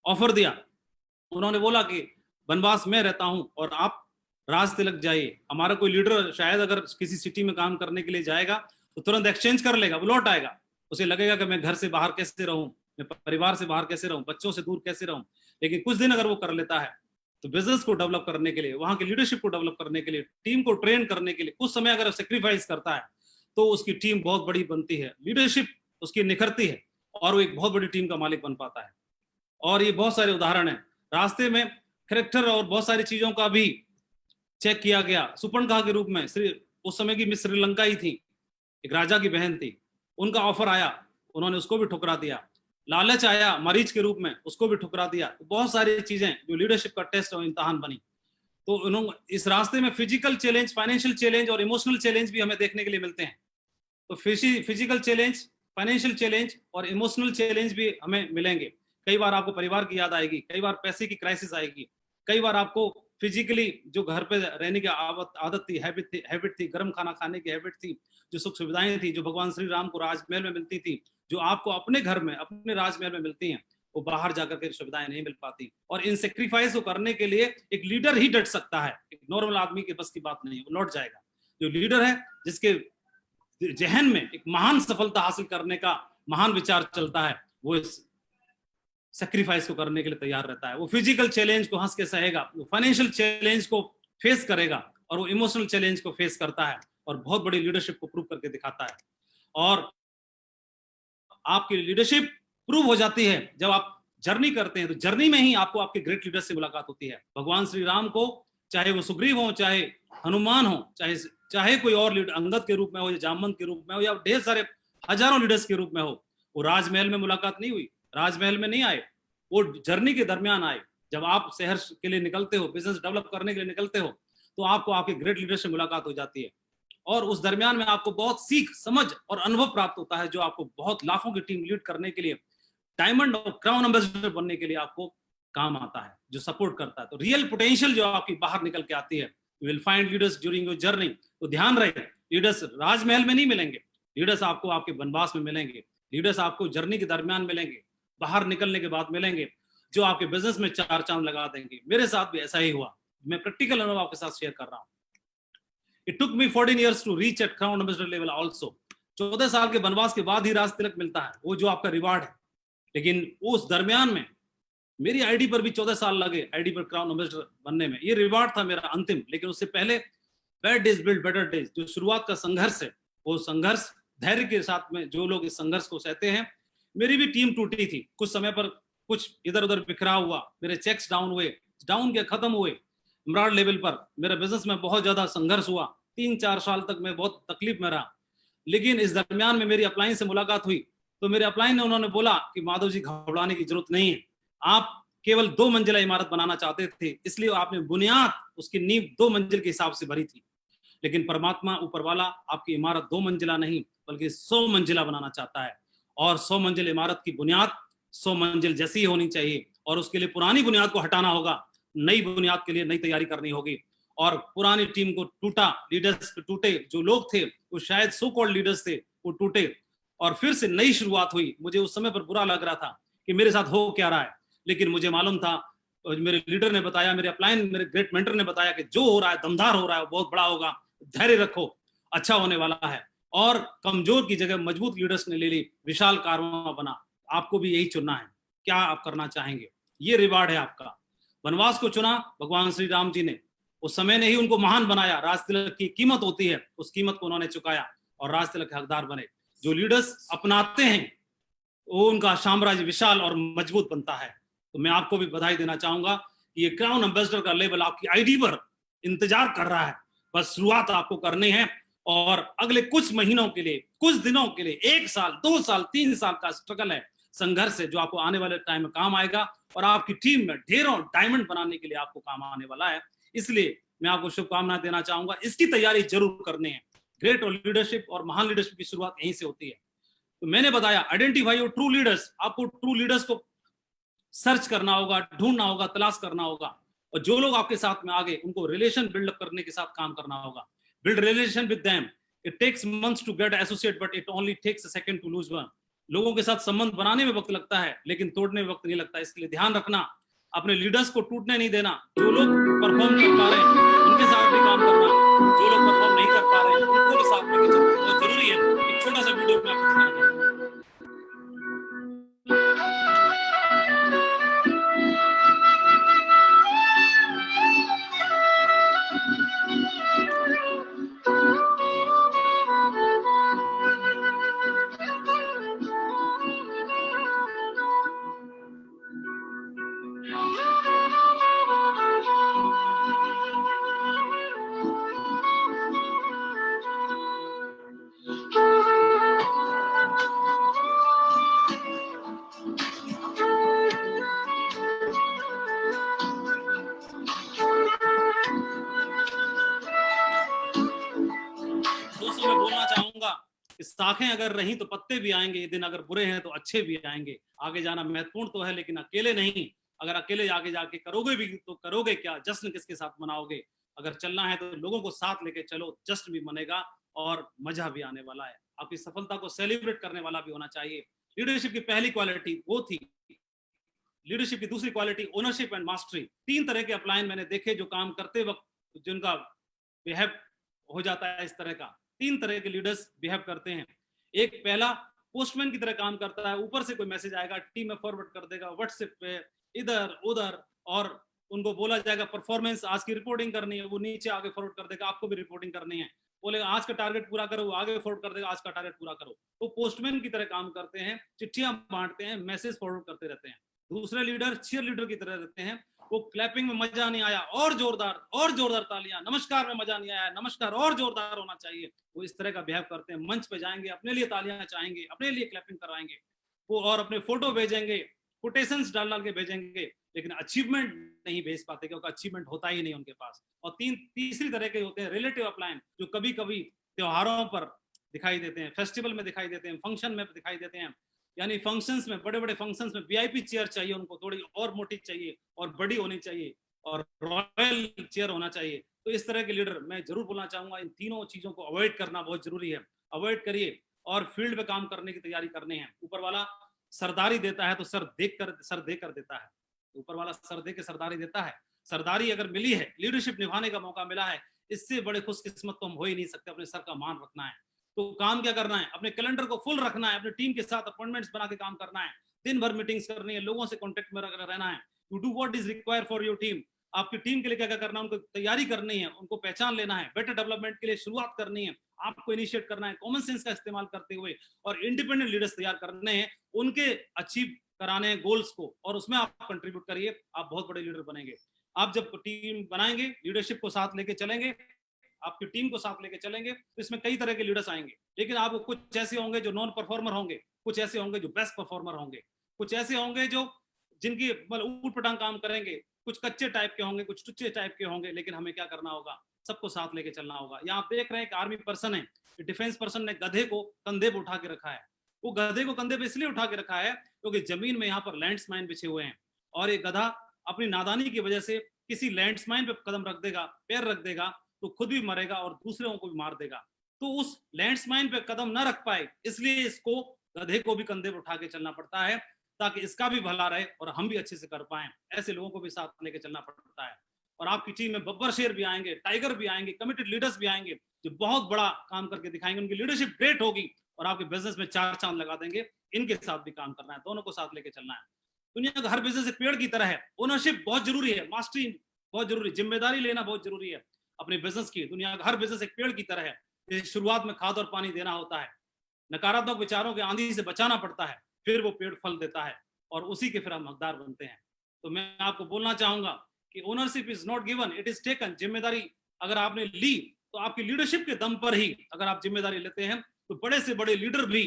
ऑफर दिया। उन्होंने बोला कि वनवास में रहता हूं और आप राज तिलक जाइए। हमारा कोई लीडर शायद अगर किसी सिटी में काम करने के लिए जाएगा तो तुरंत एक्सचेंज कर लेगा, वो लौट आएगा, उसे लगेगा कि मैं घर से बाहर कैसे रहूं, मैं परिवार से बाहर कैसे रहूं, बच्चों से दूर कैसे रहूं। लेकिन कुछ दिन अगर वो कर लेता है तो बिजनेस को डेवलप करने के लिए, वहां की लीडरशिप को डेवलप करने के लिए, टीम को ट्रेन करने के लिए कुछ समय अगर सेक्रीफाइस करता है तो उसकी टीम बहुत बड़ी बनती है, लीडरशिप उसकी निखरती है और वो एक बहुत बड़ी टीम का मालिक बन पाता है। और ये बहुत सारे उदाहरण हैं। रास्ते में कैरेक्टर और बहुत सारी चीजों का भी चेक किया गया। सुपर्णखा के रूप में उस समय की मिस श्रीलंका ही थी, एक राजा की बहन थी, उनका ऑफर आया, उन्होंने उसको भी ठुकरा दिया। लालच आया मरीज के रूप में, उसको भी ठुकरा दिया। तो बहुत सारी चीजें जो लीडरशिप का टेस्ट और इम्तहान बनी। तो उन्होंने इस रास्ते में फिजिकल चैलेंज, फाइनेंशियल चैलेंज और इमोशनल चैलेंज भी हमें देखने के लिए मिलते हैं। तो फिजिकल चैलेंज, फाइनेंशियल चैलेंज और इमोशनल चैलेंज भी हमें मिलेंगे। कई बार आपको परिवार की याद आएगी, कई बार पैसे की क्राइसिस आएगी, कई बार आपको फिजिकली जो घर पे रहने की आदत थी, हैबिट थी, गर्म खाना खाने की हैबिट थी, जो सुख सुविधाएं थी जो भगवान श्री राम को राजमहल में मिलती थी, जो आपको अपने घर में, अपने राजमहल में मिलती हैं, वो बाहर जाकर के सुविधाएं नहीं मिल पाती। और इन सेक्रीफाइस को करने के लिए एक लीडर ही डट सकता है, एक नॉर्मल आदमी के बस की बात नहीं, वो लौट जाएगा। जो लीडर है, जिसके जहन में एक महान सफलता हासिल करने का महान विचार चलता है, वो इस सेक्रीफाइस को करने के लिए तैयार रहता है। वो फिजिकल चैलेंज को हंस के सहेगा, वो फाइनेंशियल चैलेंज को फेस करेगा और वो इमोशनल चैलेंज को फेस करता है और बहुत बड़ी लीडरशिप को प्रूव करके दिखाता है। और आपकी लीडरशिप प्रूव हो जाती है जब आप जर्नी करते हैं। तो जर्नी में ही आपको आपके ग्रेट लीडर से मुलाकात होती है। भगवान श्री राम को, चाहे वो सुग्रीव हो, चाहे हनुमान हो, चाहे कोई और लीडर अंगद के रूप में हो या जामवंत के रूप में हो या ढेर सारे हजारों लीडर्स के रूप में हो, वो राजमहल में मुलाकात नहीं हुई, राजमहल में नहीं आए, वो जर्नी के दरमियान आए। जब आप शहर के लिए निकलते हो, बिजनेस डेवलप करने के लिए निकलते हो, तो आपको आपके ग्रेट लीडर से मुलाकात हो जाती है और उस दरमियान में आपको बहुत सीख, समझ और अनुभव प्राप्त होता है, जो आपको बहुत लाखों की टीम लीड करने के लिए, डायमंड और क्राउन एम्बेसडर बनने के लिए आपको काम आता है, जो सपोर्ट करता है। तो रियल पोटेंशियल जो आपकी बाहर निकल के आती है, you will find leaders during your journey. तो ध्यान रहे, लीडर्स राजमहल में नहीं मिलेंगे, लीडर्स आपको आपके वनवास में मिलेंगे, लीडर्स आपको जर्नी के दरमियान मिलेंगे, बाहर निकलने के बाद मिलेंगे, जो आपके बिजनेस में चार चांद लगा देंगे। मेरे साथ भी ऐसा ही हुआ, मैं प्रैक्टिकल अनुभव आपके साथ शेयर कर रहा हूँ। It took me 14 years to reach at crown ambassador level also. 14 साल के वनवास के बाद ही राज तिलक मिलता है, वो जो आपका रिवार्ड है। लेकिन उस दरमियान में मेरी आईडी पर भी 14 साल लगे, आईडी पर क्राउन एम्बेसडर बनने में। ये रिवार्ड था मेरा अंतिम। लेकिन उससे पहले bad days build better days, जो शुरुआत का संघर्ष है, वो संघर्ष धैर्य के साथ में जो लोग इस संघर्ष को सहते हैं। मेरी भी टीम टूटी थी, कुछ समय पर कुछ इधर उधर बिखरा हुआ, मेरे चेक्स डाउन हुए, डाउन के खत्म हुए। इमरान लेवल पर मेरे बिजनेस में बहुत ज्यादा संघर्ष हुआ, 3-4 साल तक मैं बहुत तकलीफ में रहा। लेकिन इस दरमियान में मेरी अपलाइन से मुलाकात हुई, तो मेरे अपलाइन ने उन्होंने बोला कि माधव जी, घबराने की जरूरत नहीं है, आप केवल 2 मंजिला इमारत बनाना चाहते थे, इसलिए आपने बुनियाद, उसकी नींव 2 मंजिल के हिसाब से भरी थी। लेकिन परमात्मा ऊपर वाला आपकी इमारत 2 मंजिला नहीं बल्कि 100 मंजिला बनाना चाहता है। और 100 मंजिल इमारत की बुनियाद 100 मंजिल जैसी ही होनी चाहिए, और उसके लिए पुरानी बुनियाद को हटाना होगा, नई बुनियाद के लिए नई तैयारी करनी होगी। और पुरानी टीम को टूटा, लीडर्स टूटे, जो लोग थे वो शायद सो कॉल्ड लीडर्स थे, वो टूटे और फिर से नई शुरुआत हुई। मुझे उस समय पर बुरा लग रहा था कि मेरे साथ हो क्या रहा है, लेकिन मुझे मालूम था, मेरे लीडर ने बताया, मेरे अपलाइन, मेरे ग्रेट मेंटर ने बताया कि जो हो रहा है दमदार हो रहा है, बहुत बड़ा होगा, धैर्य रखो, अच्छा होने वाला है। और कमजोर की जगह मजबूत लीडर्स ने ले ली, विशाल कारवां बना। आपको भी यही चुनना है, क्या आप करना चाहेंगे, ये रिवार्ड है आपका। वनवास को चुना भगवान श्री राम जी ने, उस समय ने ही उनको महान बनाया। राज तिलक की कीमत होती है, उस कीमत को उन्होंने चुकाया और राज तिलक के हकदार बने। जो लीडर्स अपनाते हैं वो उनका साम्राज्य विशाल और मजबूत बनता है। तो मैं आपको भी बधाई देना चाहूंगा कि ये क्राउन एम्बेसडर का लेवल आपकी आईडी पर इंतजार कर रहा है। बस शुरुआत आपको करनी है और अगले कुछ महीनों के लिए, कुछ दिनों के लिए, 1 साल, 2 साल, 3 साल का स्ट्रगल है, संघर्ष है, जो आपको आने वाले टाइम में काम आएगा और आपकी टीम में ढेरों डायमंड बनाने के लिए आपको काम आने वाला है। इसलिए मैं आपको शुभकामनाएं देना चाहूंगा, इसकी तैयारी जरूर करनी है। ग्रेट लीडरशिप और महान लीडरशिप की शुरुआत यहीं से होती है। तो मैंने बताया आइडेंटिफाई योर ट्रू लीडर्स, आपको ट्रू लीडर्स को सर्च करना होगा, ढूंढना होगा, तलाश करना होगा, और जो लोग आपके साथ में आ गए उनको रिलेशन बिल्डअप करने के साथ काम करना होगा। Build relation with them, it takes months to get associate but it only takes a second to lose one. लोगों के साथ संबंध बनाने में वक्त लगता है लेकिन तोड़ने में वक्त नहीं लगता, इसके लिए ध्यान रखना, अपने लीडर्स को टूटने नहीं देना। जो लोग परफॉर्म कर पा रहे हैं उनके साथ भी काम करना, जो लोग परफॉर्म नहीं कर पा रहे हैं उनको भी साथ लेके चलना बहुत जरूरी है। एक छोटा सा वीडियो में आपको दिखाना चाहूंगा। दोस्तों मैं बोलना चाहूंगा कि शाखें अगर रही तो पत्ते भी आएंगे, ये दिन अगर बुरे हैं तो अच्छे भी आएंगे। आगे जाना महत्वपूर्ण तो है लेकिन अकेले नहीं। अगर अकेले आगे जाके करोगे भी तो करोगे क्या, जश्न किसके साथ मनाओगे। अगर चलना है तो लोगों को साथ लेके चलो, जश्न भी मनेगा और मजा भी आने वाला है। आपकी सफलता को सेलिब्रेट करने वाला भी होना चाहिए। लीडरशिप की पहली क्वालिटी वो थी। लीडरशिप की दूसरी क्वालिटी ओनरशिप एंड मास्टरी। 3 तरह के अपलायन मैंने देखे जो काम करते वक्त जिनका बिहेव हो जाता है इस तरह का। 3 तरह के लीडर्स बिहेव करते हैं। एक पहला पोस्टमैन की तरह काम करता है, ऊपर से कोई मैसेज आएगा टीम में फॉरवर्ड कर देगा व्हाट्सएप पे इधर उधर, और उनको बोला जाएगा परफॉर्मेंस आज की रिपोर्टिंग करनी है, वो नीचे आगे फॉरवर्ड कर देगा आपको भी रिपोर्टिंग करनी है, बोलेगा आज का टारगेट पूरा करो, वो आगे फॉरवर्ड कर देगा आज का टारगेट पूरा करो। तो पोस्टमैन की तरह काम करते हैं, चिट्ठियां बांटते हैं, मैसेज फॉरवर्ड करते रहते हैं। दूसरे लीडर चीयर लीडर की तरह रहते हैं, वो क्लैपिंग में मजा नहीं आया और जोरदार तालियां, नमस्कार में मजा नहीं आया नमस्कार और जोरदार होना चाहिए, वो इस तरह का बिहेव करते हैं। मंच पे जाएंगे अपने लिए तालियां चाहेंगे, अपने लिए क्लैपिंग करवाएंगे वो, और अपने फोटो भेजेंगे, कोटेशंस डाल डाल के भेजेंगे, लेकिन अचीवमेंट नहीं भेज पाते क्योंकि अचीवमेंट होता ही नहीं उनके पास। और तीसरी तरह के होते हैं रिलेटिव अपलायन, जो कभी कभी त्योहारों पर दिखाई देते हैं, फेस्टिवल में दिखाई देते हैं, फंक्शन में दिखाई देते हैं। यानी फंक्शंस में, बड़े बड़े फंक्शंस में वीआईपी चेयर चाहिए उनको, थोड़ी और मोटी चाहिए और बड़ी होनी चाहिए और रॉयल चेयर होना चाहिए। तो इस तरह के लीडर मैं जरूर बोलना चाहूंगा, इन तीनों चीजों को अवॉइड करना बहुत जरूरी है। अवॉइड करिए और फील्ड पे काम करने की तैयारी करनी है। ऊपर वाला सरदारी देता है तो सर दे कर देता है। ऊपर वाला सर दे के सरदारी देता है। सरदारी अगर मिली है, लीडरशिप निभाने का मौका मिला है, इससे बड़े खुशकिस्मत तो हम हो ही नहीं सकते। अपने सर का मान रखना है। तो काम क्या करना है, अपने कैलेंडर को फुल रखना है, अपने टीम के साथ अपॉइंटमेंट्स बना के काम करना है, दिन भर मीटिंग्स करनी है, लोगों से कांटेक्ट में रहना है। To do what is required for your team. आपकी टीम के लिए क्या क्या करना है, उनको तैयारी करनी है, उनको पहचान लेना है, बेटर डेवलपमेंट के लिए शुरुआत करनी है, आपको इनिशिएट करना है कॉमन सेंस का इस्तेमाल करते हुए, और इंडिपेंडेंट लीडर्स तैयार करने हैं, उनके अचीव कराने हैं गोल्स को, और उसमें आप कंट्रीब्यूट करिए, आप बहुत बड़े लीडर बनेंगे। आप जब टीम बनाएंगे, लीडरशिप को साथ लेके चलेंगे, आपकी टीम को साथ लेके चलेंगे, तो इसमें कई तरह के लीडर्स आएंगे। लेकिन आप कुछ ऐसे होंगे जो नॉन परफॉर्मर होंगे, कुछ ऐसे होंगे जो बेस्ट परफॉर्मर होंगे, कुछ ऐसे होंगे जो जिनकी मतलब ऊट पटांग काम करेंगे, कुछ कच्चे टाइप के होंगे, कुछ टुच्चे टाइप के होंगे। लेकिन हमें क्या करना होगा, सबको साथ लेके चलना होगा। यहाँ आप देख रहे हैं कि आर्मी पर्सन है, डिफेंस पर्सन ने गधे को कंधे पे उठा के रखा है। वो गधे को कंधे पे इसलिए उठा के रखा है क्योंकि जमीन में यहाँ पर लैंडमाइन बिछे हुए हैं, और ये गधा अपनी नादानी की वजह से किसी लैंडमाइन पे कदम रख देगा, पैर रख देगा, तो खुद भी मरेगा और दूसरों को भी मार देगा। तो उस लैंडमाइन पे कदम न रख पाए, इसलिए इसको गधे को भी कंधे पर उठा के चलना पड़ता है, ताकि इसका भी भला रहे और हम भी अच्छे से कर पाए। ऐसे लोगों को भी साथ लेके चलना पड़ता है। और आपकी टीम में बब्बर शेर भी आएंगे, टाइगर भी आएंगे, कमिटेड लीडर्स भी आएंगे, जो बहुत बड़ा काम करके दिखाएंगे, उनकी लीडरशिप ग्रेट होगी और आपके बिजनेस में 4 चांद लगा देंगे। इनके साथ भी काम करना है, दोनों को साथ लेके चलना है। दुनिया का हर बिजनेस एक पेड़ की तरह है। ओनरशिप बहुत जरूरी है, मास्टरी बहुत जरूरी, जिम्मेदारी लेना बहुत जरूरी है अपने बिजनेस की। दुनिया का हर बिजनेस एक पेड़ की तरह है, जैसे शुरुआत में खाद और पानी देना होता है, नकारात्मक विचारों के आंधी से बचाना पड़ता है, फिर वो पेड़ फल देता है और उसी के फिर हम हकदार बनते हैं। तो मैं आपको बोलना चाहूंगा कि ownership is not given, it is taken. जिम्मेदारी अगर आपने ली तो आपकी लीडरशिप के दम पर ही अगर आप जिम्मेदारी लेते हैं तो बड़े से बड़े लीडर भी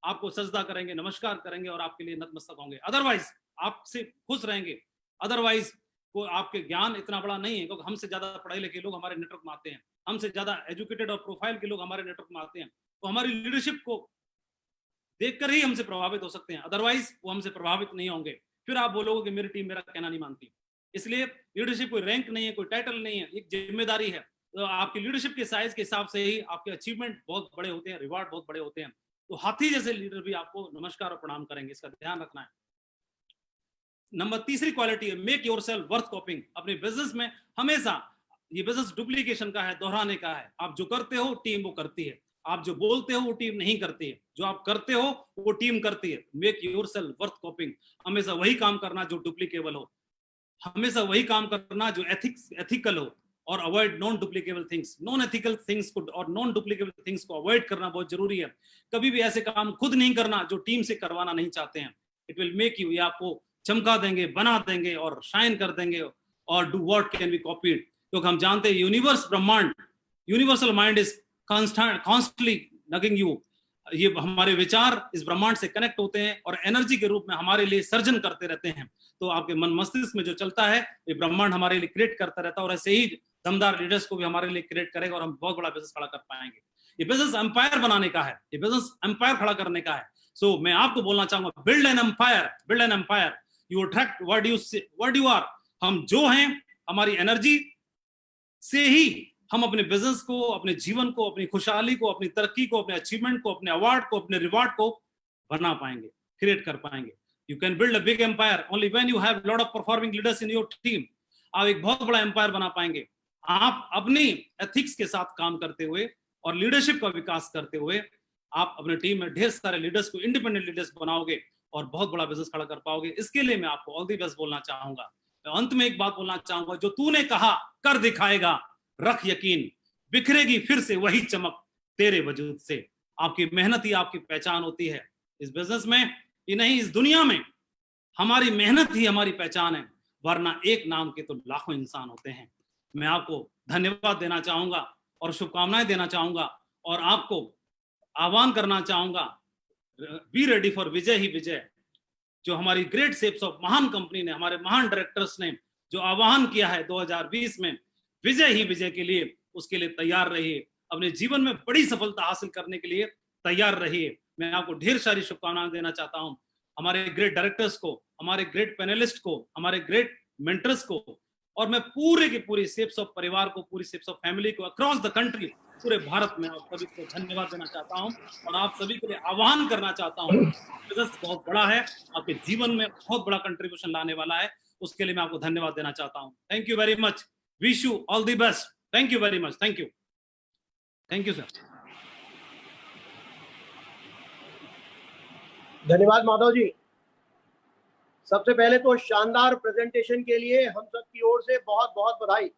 आपको सजदा करेंगे, नमस्कार करेंगे और आपके लिए नतमस्तक होंगे। अदरवाइज आपसे खुश रहेंगे। अदरवाइज को आपके ज्ञान इतना बड़ा नहीं है, क्योंकि हमसे ज्यादा पढ़े लिखे लोग हमारे नेटवर्क में आते हैं, हमसे ज्यादा एजुकेटेड और प्रोफाइल के लोग हमारे नेटवर्क में आते हैं, तो हमारी लीडरशिप को देखकर ही हमसे प्रभावित हो सकते हैं, अदरवाइज वो हमसे प्रभावित नहीं होंगे। फिर आप बोलोगे कि मेरी टीम मेरा कहना नहीं मानती। इसलिए लीडरशिप कोई रैंक नहीं है, कोई टाइटल नहीं है, एक जिम्मेदारी है। तो आपकी लीडरशिप के साइज के हिसाब से ही आपके अचीवमेंट बहुत बड़े होते हैं, रिवार्ड बहुत बड़े होते हैं। तो हाथी जैसे लीडर भी आपको नमस्कार और प्रणाम करेंगे, इसका ध्यान रखना है। नंबर तीसरी क्वालिटी है मेक योरसेल्फ वर्थ कॉपिंग। अपने बिजनेस में हमेशा, ये बिजनेस डुप्लीकेशन का है, दोहराने का है। आप जो करते हो टीम वो करती है, आप जो बोलते हो वो टीम नहीं करती है, जो आप करते हो वो टीम करती है। मेक योरसेल्फ वर्थ कॉपिंग, हमेशा वही काम करना जो डुप्लीकेबल हो, हमेशा वही काम करना जो एथिकल हो, और avoid non duplicable things. Non ethical things को और नॉन डुप्लीकेबल थिंग्स को अवॉइड करना बहुत जरूरी है। कभी भी ऐसे काम खुद नहीं करना जो टीम से करवाना नहीं चाहते हैं। इट विल मेक यू, ये आपको चमका देंगे, बना देंगे और शाइन कर देंगे, और do what can be copied. क्योंकि हम जानते हैं यूनिवर्स, ब्रह्मांड, universal mind is constantly nagging you. ये हमारे विचार इस ब्रह्मांड से कनेक्ट होते हैं और एनर्जी के रूप में हमारे लिए सर्जन करते रहते हैं। तो आपके मन मस्तिष्क में जो चलता है ये ब्रह्मांड हमारे लिए क्रिएट करता रहता है, और ऐसे ही दमदार लीडर्स को भी हमारे लिए क्रिएट करेगा और हम बहुत बड़ा बिजनेस खड़ा कर पाएंगे। ये बिजनेस एम्पायर बनाने का है, ये बिजनेस एम्पायर खड़ा करने का है। सो मैं आपको बोलना चाहूंगा, build an empire, build an empire. You attract what you are. हम जो हैं, हमारी एनर्जी से ही हम अपने बिजनेस को, अपने जीवन को, अपनी खुशहाली को, अपनी तरक्की को, अपने अचीवमेंट को, अपने अवार्ड को, अपने रिवार्ड को बना पाएंगे, क्रिएट कर पाएंगे। You can build a big empire only when you have lot of performing leaders in your team. आप एक बहुत बड़ा एम्पायर बना पाएंगे आप अपनी एथिक्स के साथ काम करते हुए और लीडरशिप का विकास करते हुए। आप अपने टीम में ढेर सारे लीडर्स को, इंडिपेंडेंट लीडर्स बनाओगे और बहुत बड़ा बिजनेस खड़ा कर पाओगे। इसके लिए मैं आपको ऑल द बेस्ट बोलना चाहूंगा। अंत में एक बात बोलना चाहूंगा, जो तूने कहा कर दिखाएगा, रख यकीन, बिखरेगी फिर से वही चमक तेरे वजूद से। आपकी मेहनत ही आपकी पहचान होती है इस बिजनेस में ही नहीं, इस दुनिया में हमारी मेहनत ही हमारी पहचान है, वरना एक नाम के तो लाखों इंसान होते हैं। मैं आपको धन्यवाद देना चाहूंगा और शुभकामनाएं देना चाहूंगा और आपको आह्वान करना चाहूंगा, बी रेडी फॉर विजय ही विजय। जो हमारी ग्रेट शेप्स ऑफ महान कंपनी ने, हमारे महान डायरेक्टर्स ने जो आह्वान किया है 2020 में विजय ही विजय के लिए, उसके लिए तैयार रहिए। अपने जीवन में बड़ी सफलता हासिल करने के लिए तैयार रहिए। मैं आपको ढेर सारी शुभकामनाएं देना चाहता हूं, हमारे ग्रेट डायरेक्टर्स को, हमारे ग्रेट पैनलिस्ट को, हमारे ग्रेट मेंटर्स को, और मैं पूरे की पूरी शेप्स ऑफ परिवार को, पूरी शेप्स ऑफ फैमिली को अक्रॉस द कंट्री, पूरे भारत में आप सभी को धन्यवाद देना चाहता हूं और आप सभी के लिए आह्वान करना चाहता हूं। बिजनेस बहुत बड़ा है, आपके जीवन में बहुत बड़ा कंट्रीब्यूशन लाने वाला है, उसके लिए मैं आपको धन्यवाद देना चाहता हूं। Thank you very much, wish you all the best. Thank you very much, thank you sir. धन्यवाद माधव जी। सबसे पहले तो शानदार प्रेजेंटेशन के लिए हम सब की ओर से बहुत बहुत बधाई।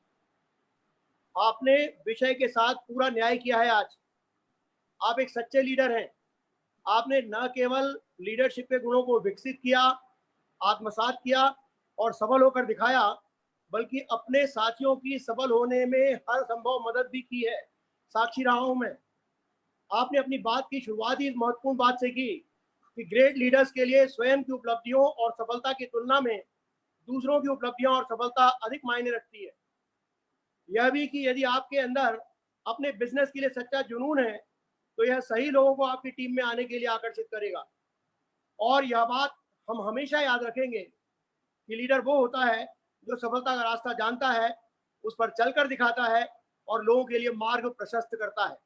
आपने विषय के साथ पूरा न्याय किया है। आज आप एक सच्चे लीडर हैं। आपने न केवल लीडरशिप के गुणों को विकसित किया, आत्मसात किया और सफल होकर दिखाया, बल्कि अपने साथियों की सफल होने में हर संभव मदद भी की है। साक्षी रहा हूं मैं। आपने अपनी बात की शुरुआत ही इस महत्वपूर्ण बात से की कि ग्रेट लीडर्स के लिए स्वयं की उपलब्धियों और सफलता की तुलना में दूसरों की उपलब्धियां और सफलता अधिक मायने रखती है। यह भी कि यदि आपके अंदर अपने बिजनेस के लिए सच्चा जुनून है तो यह सही लोगों को आपकी टीम में आने के लिए आकर्षित करेगा। और यह बात हम हमेशा याद रखेंगे कि लीडर वो होता है जो सफलता का रास्ता जानता है, उस पर चलकर दिखाता है और लोगों के लिए मार्ग प्रशस्त करता है।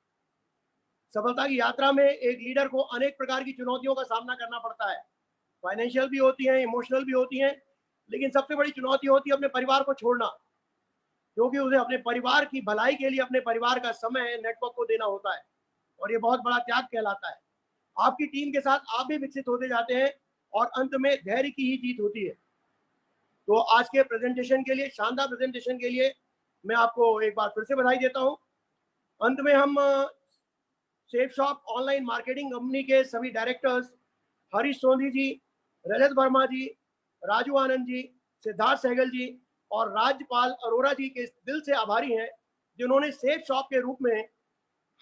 सफलता की यात्रा में एक लीडर को अनेक प्रकार की चुनौतियों का सामना करना पड़ता है। फाइनेंशियल भी होती हैं, इमोशनल भी होती हैं, लेकिन सबसे बड़ी चुनौती होती है अपने परिवार को छोड़ना, क्योंकि उसे अपने परिवार की भलाई के लिए अपने परिवार का समय नेटवर्क को देना होता है और ये बहुत बड़ा त्याग कहलाता है। आपकी टीम के साथ आप भी विकसित होते जाते हैं और अंत में धैर्य की ही जीत होती है। तो आज के प्रेजेंटेशन के लिए, शानदार प्रेजेंटेशन के लिए मैं आपको एक बार फिर से बधाई देता हूं। अंत में हम safe shop online marketing company के सभी डायरेक्टर्स हरीश सोंधी जी, रजत वर्मा जी, राजू आनंद जी, सिद्धार्थ सहगल जी और राज्यपाल अरोरा जी के दिल से आभारी हैं, जिन्होंने सेफ शॉप के रूप में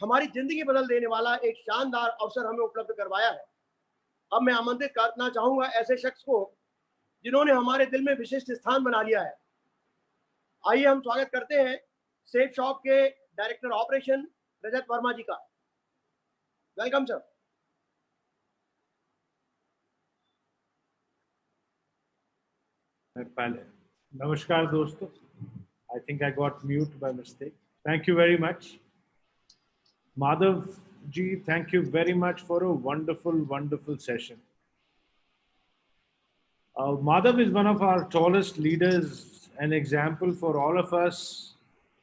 हमारी जिंदगी बदल देने वाला एक शानदार अवसर हमें उपलब्ध करवाया है। अब मैं आमंत्रित करना चाहूंगा ऐसे शख्स को जिन्होंने हमारे दिल में विशिष्ट स्थान बना लिया है। आइए हम स्वागत करते हैं सेफ शॉप के डायरेक्टर ऑपरेशन रजत वर्मा जी का। Welcome sir. Namaskar दोस्तों. I think I got mute by mistake. Thank you very much. Madhav ji, thank you very much for a wonderful, wonderful session. Madhav is one of our tallest leaders, an example for all of us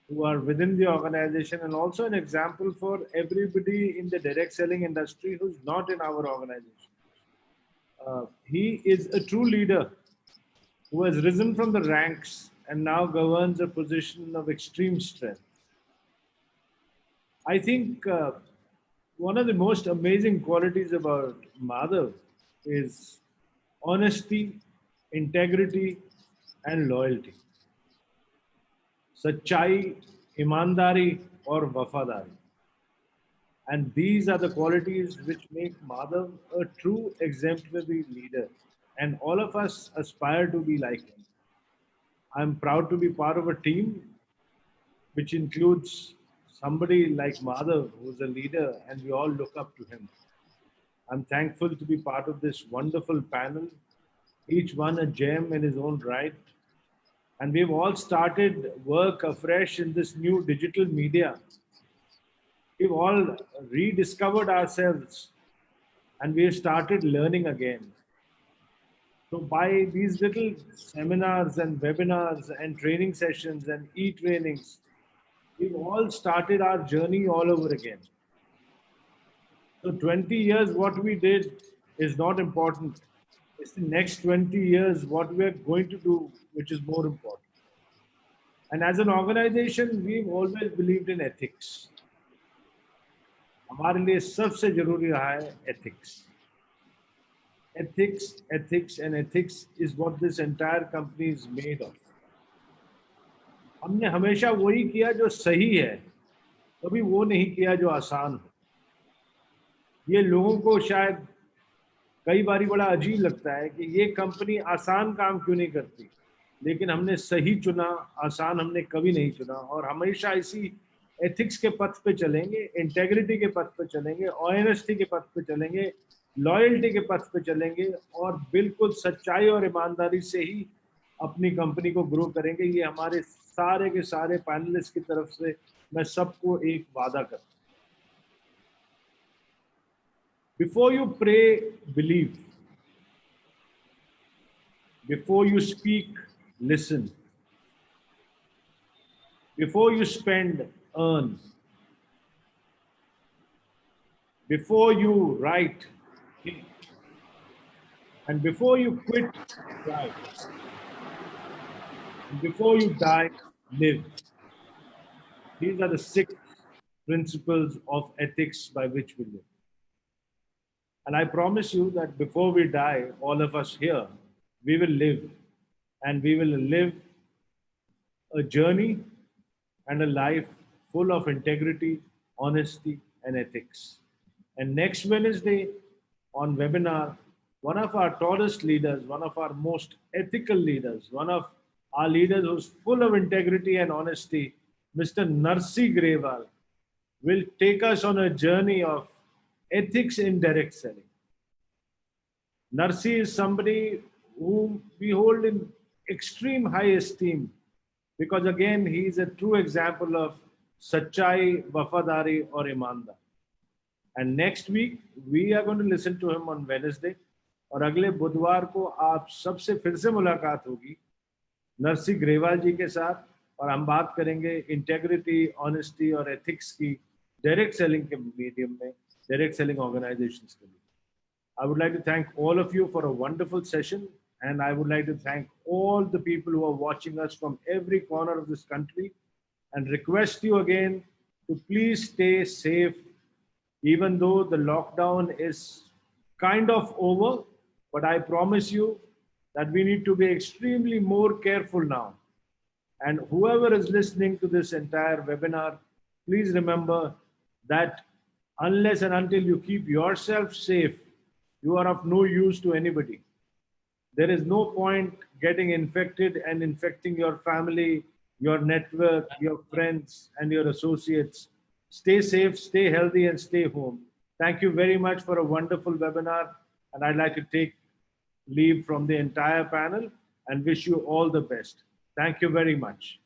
who are within the organization, and also an example for everybody in the direct selling industry who's not in our organization. He is a true leader who has risen from the ranks and now governs a position of extreme strength. I think one of the most amazing qualities about Madhav is honesty, integrity, and loyalty. Sachai, imandari, or wafadari. And these are the qualities which make Madhav a true exemplary leader. And all of us aspire to be like him. I'm proud to be part of a team which includes somebody like Madhav, who's a leader, and we all look up to him. I'm thankful to be part of this wonderful panel, each one a gem in his own right. And we've all started work afresh in this new digital media. We've all rediscovered ourselves and we've started learning again. So by these little seminars and webinars and training sessions and e-trainings, we've all started our journey all over again. So 20 years, what we did is not important. It's the next 20 years, what we're going to do, which is more important. And as an organization, we've always believed in ethics. हमारे लिए सबसे जरूरी रहा है ethics. Ethics, ethics, and ethics is what this entire company is made of. हमने हमेशा वही किया जो सही है, कभी वो नहीं किया जो आसान हो. ये लोगों को शायद कई बारी बड़ा अजीब लगता है कि ये कंपनी आसान काम क्यों नहीं करती, लेकिन हमने सही चुना, आसान हमने कभी नहीं चुना. और हमेशा इसी एथिक्स के पथ पे चलेंगे, इंटेग्रिटी के पथ पे चलेंगे, ऑनेस्टी के पथ पे चलेंगे, लॉयल्टी के पथ पे चलेंगे और बिल्कुल सच्चाई और ईमानदारी से ही अपनी कंपनी को ग्रो करेंगे. ये हमारे सारे के सारे पैनलिस्ट की तरफ से मैं सबको एक वादा करता हूँ. Before you pray, believe. Before you speak, listen. Before you spend, earn. Before you write, think. And before you quit, try. And before you die, live. These are the 6 principles of ethics by which we live. And I promise you that before we die, all of us here, we will live. And we will live a journey and a life full of integrity, honesty, and ethics. And next Wednesday on webinar, one of our tallest leaders, one of our most ethical leaders, one of our leaders who's full of integrity and honesty, Mr. Narsi Grewal, will take us on a journey of ethics in direct selling. Narsi is somebody whom we hold in extreme high esteem because again, he is a true example of Sachai, Wafadari or Imandar. And next week, we are going to listen to him on Wednesday. और अगले बुधवार को आप सबसे फिर से मुलाकात होगी नरसी ग्रेवाल जी के साथ और हम बात करेंगे इंटेग्रिटी, ऑनेस्टी और एथिक्स की डायरेक्ट सेलिंग के मीडियम में, डायरेक्ट सेलिंग ऑर्गेनाइजेशंस के लिए. I would like to thank all of you for a wonderful session, and I would like to thank all the people who are watching us from every corner of this country and request you again to please stay safe, even though the lockdown is kind of over, but I promise you that we need to be extremely more careful now. And whoever is listening to this entire webinar, please remember that unless and until you keep yourself safe, you are of no use to anybody. There is no point getting infected and infecting your family, your network, your friends, and your associates. Stay safe, stay healthy, and stay home. Thank you very much for a wonderful webinar. And I'd like to take leave from the entire panel and wish you all the best. Thank you very much.